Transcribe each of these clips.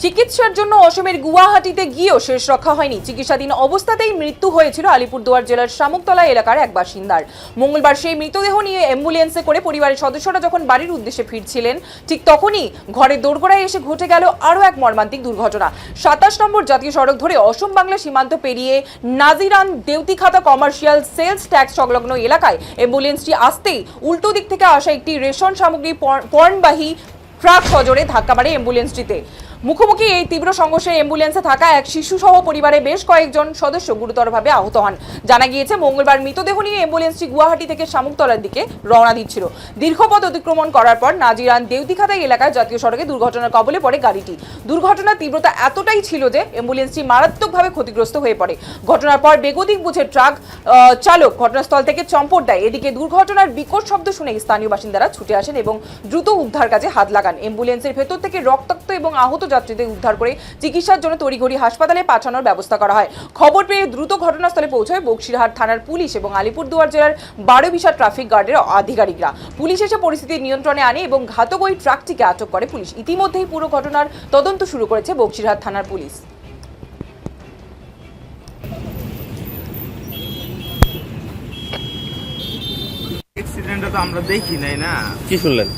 চিকিৎসার জন্য অসমের গুয়াহাটিতে গিয়েও শেষ রক্ষা হয়নি। চিকিৎসাধীন অবস্থাতেই মৃত্যু হয়েছিল আলিপুরদুয়ার জেলার শামুকতলা এলাকার এক বাসিন্দার। মঙ্গলবার সেই মৃতদেহ নিয়ে অ্যাম্বুলেন্সে করে পরিবারের সদস্যরা যখন বাড়ির উদ্দেশ্যে ফিরছিলেন, ঠিক তখনই ঘরের দোরগোড়ায় এসে ঘটে গেল আরও এক মর্মান্তিক দুর্ঘটনা। ২৭ নম্বর জাতীয় সড়ক ধরে অসম বাংলা সীমান্ত পেরিয়ে নাজিরান দেউতিখাতা কমার্শিয়াল সেলস ট্যাক্স সংলগ্ন এলাকায় অ্যাম্বুলেন্সটি আসতেই উল্টো দিক থেকে আসা একটি রেশন সামগ্রী পণ্যবাহী ট্রাক সজোরে ধাক্কা মারে অ্যাম্বুলেন্সটিতে। মুখোমুখি এই তীব্র সংঘর্ষে অ্যাম্বুলেন্সে থাকা এক শিশু সহ পরিবারের বেশ কয়েকজন সদস্য গুরুতরভাবে আহত হন। জানা গিয়েছে, মঙ্গলবার মৃতদেহ নিয়ে অ্যাম্বুলেন্সটি গুয়াহাটি থেকে শামুকতলার দিকে রওনা দিচ্ছিল। দীর্ঘ পথ অতিক্রমণ করার পর নাজিরান দেউতিখাতা এলাকায় জাতীয় সড়কে দুর্ঘটনার কবলে পড়ে গাড়িটি। দুর্ঘটনার তীব্রতা এতটাই ছিল যে অ্যাম্বুলেন্সটি মারাত্মকভাবে ক্ষতিগ্রস্ত হয়ে পড়ে। ঘটনার পর বেগতিক বুঝে ট্রাক চালক ঘটনাস্থল থেকে চম্পট দেয়। এদিকে দুর্ঘটনার বিকট শব্দ শুনে স্থানীয় বাসিন্দারা ছুটে আসেন এবং দ্রুত উদ্ধার কাজে হাত লাগান। অ্যাম্বুলেন্সের ভেতর থেকে রক্তাক্ত এবং আহত যাত্রীদের উদ্ধার করে চিকিৎসার জন্য তড়িঘড়ি হাসপাতালে পাঠানোর ব্যবস্থা করা হয়। খবর পেয়ে দ্রুত ঘটনাস্থলে পৌঁছায় বক্সিরহাট থানার পুলিশ এবং আলিপুরদুয়ার জেলার বারোবিশা ট্রাফিক গার্ডের আধিকারিকরা। পুলিশ এসে পরিস্থিতি নিয়ন্ত্রণে আনে এবং ঘাতক ওই ট্রাকটিকে আটক করে পুলিশ। ইতিমধ্যেই পুরো ঘটনার তদন্ত শুরু করেছে বক্সিরহাট থানার পুলিশ। অ্যাক্সিডেন্টটা তো আমরা দেখি নাই না। কি শুনলেন?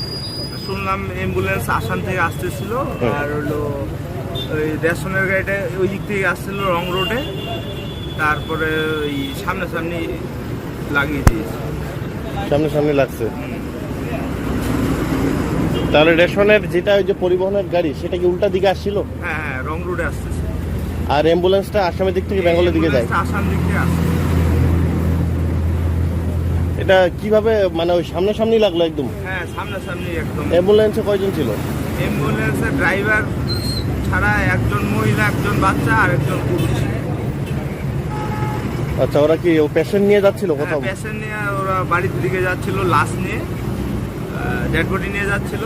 শুনলাম অ্যাম্বুলেন্স আসাম থেকে আসতেছিল, আর হলো ওই রেশনের গাড়িটা ওই দিক থেকে আসছিল রং রোডে, তারপরে ওই সামনাসামনি লাগিয়ে দিয়েছে। সামনে লাগছে। তাহলে রেশনের যেটা ওই যে পরিবহনের গাড়ি, সেটা কি উল্টা দিকে আসছিল? হ্যাঁ হ্যাঁ, রং রোডে আসতেছে। আর অ্যাম্বুলেন্সটা আসামের দিক থেকে বেঙ্গলের দিকে যায়। আসাম দিক থেকে আসছে। এটা কিভাবে, মানে ওই সামনাসামনি লাগলো একদম? হ্যাঁ, সামনাসামনি একদম। অ্যাম্বুলেন্সে কয়জন ছিল? অ্যাম্বুলেন্সের ড্রাইভার ছাড়া একজন মহিলা, একজন বাচ্চা আর একজন পুরুষ। আচ্ছা, ওরা কি পেশেন্ট নিয়ে যাচ্ছিল কোথাও? পেশেন্ট নিয়ে ওরা বাড়ির দিকে যাচ্ছিল, লাশ নিয়ে, ডেড বডি নিয়ে যাচ্ছিল।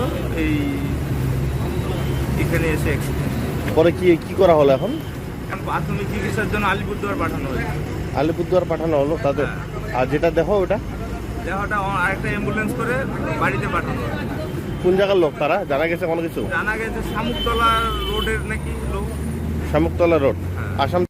এখানে এসে অ্যাক্সিডেন্ট। পরে কি করা হলো এখন? প্রাথমিক চিকিৎসার জন্য আলিপুরদুয়ার পাঠানো হয়েছে। আলিপুরদুয়ার পাঠানো হলো তাদের? আর যেটা দেখো ওটা দেহটা আরেকটা অ্যাম্বুলেন্স করে বাড়িতে পাঠানো হয়েছে। কোন জায়গার লোক তারা? জানা গেছে কোনো কিছু? জানা গেছে শামুকতলা রোডের নাকি লোক। শামুকতলা রোড, আসাম।